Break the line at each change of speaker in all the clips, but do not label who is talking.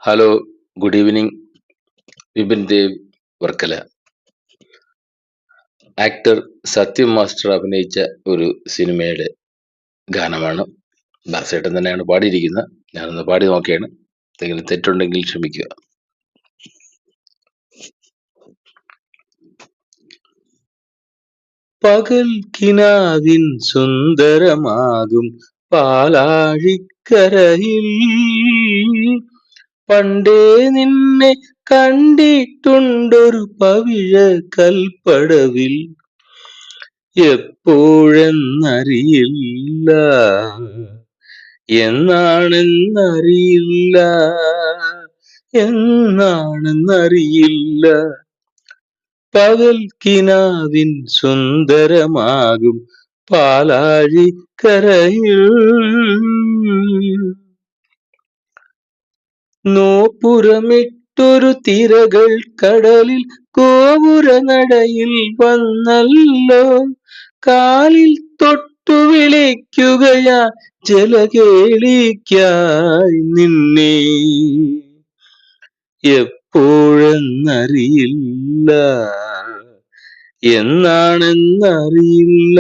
Hello, good evening. Vipin Dev, Varkala. Actor സത്യം master അഭിനയിച്ച ഒരു സിനിമയുടെ ഗാനമാണ്. ദാസേട്ടൻ തന്നെയാണ് പാടിയിരിക്കുന്നത്. ഞാനൊന്ന് പാടി നോക്കിയാണ്. എന്തെങ്കിലും തെറ്റുണ്ടെങ്കിൽ ക്ഷമിക്കുക. പകൽ കിനാവിൻ സുന്ദരമാകും പാലാഴിക്കരയിൽ പണ്ടേ നിന്നെ കണ്ടിട്ടുണ്ടൊരു പവിഴ കൽപ്പടവിൽ. എപ്പോഴെന്നറിയില്ല, എന്നാണെന്നറിയില്ല, എന്നാണെന്നറിയില്ല. പകൽ കിനാവിൻ സുന്ദരമാകും പാലാഴിക്കരയിൽ നോപ്പുറമിട്ടൊരു തിരകൾ കടലിൽ ഗോപുര നടയിൽ വന്നല്ലോ. കാലിൽ തൊട്ടു വിളിക്കുകയാ ജലകേളിക്കായി നിന്നെ. എപ്പോഴെന്നറിയില്ല, എന്നാണെന്നറിയില്ല,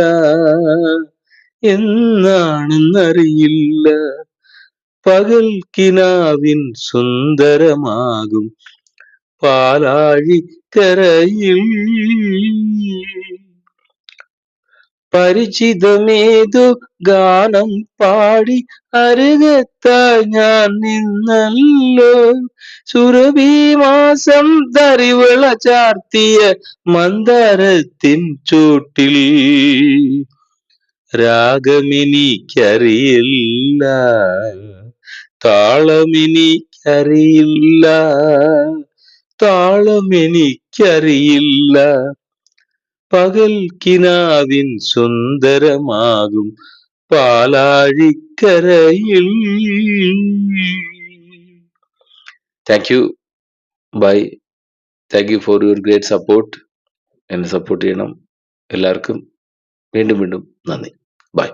എന്നാണെന്നറിയില്ല. പകൽ കിനാവിൻ സുന്ദരമാകും പാലാഴിക്കരയിൽ പരിചിതമേതു ഗാനം പാടി അരുകത്തായി ഞാൻ നിന്നല്ലോ. സുരഭി മാസം തറിവിള ചാർത്തിയ മന്ദാരത്തിൻ ചൂട്ടിൽ. രാഗമെനിക്കറിയില്ല, താളമെനിക്കറിയില്ല, താളമെനിക്കറിയില്ല. പകൽ കിനാവിൻ സുന്ദരമാകും പാലാഴിക്കരയിൽ. Thank you. Bye. Thank you for your great support. എന്നെ സപ്പോർട്ട് ചെയ്യണം. എല്ലാവർക്കും വീണ്ടും വീണ്ടും നന്ദി. ബൈ.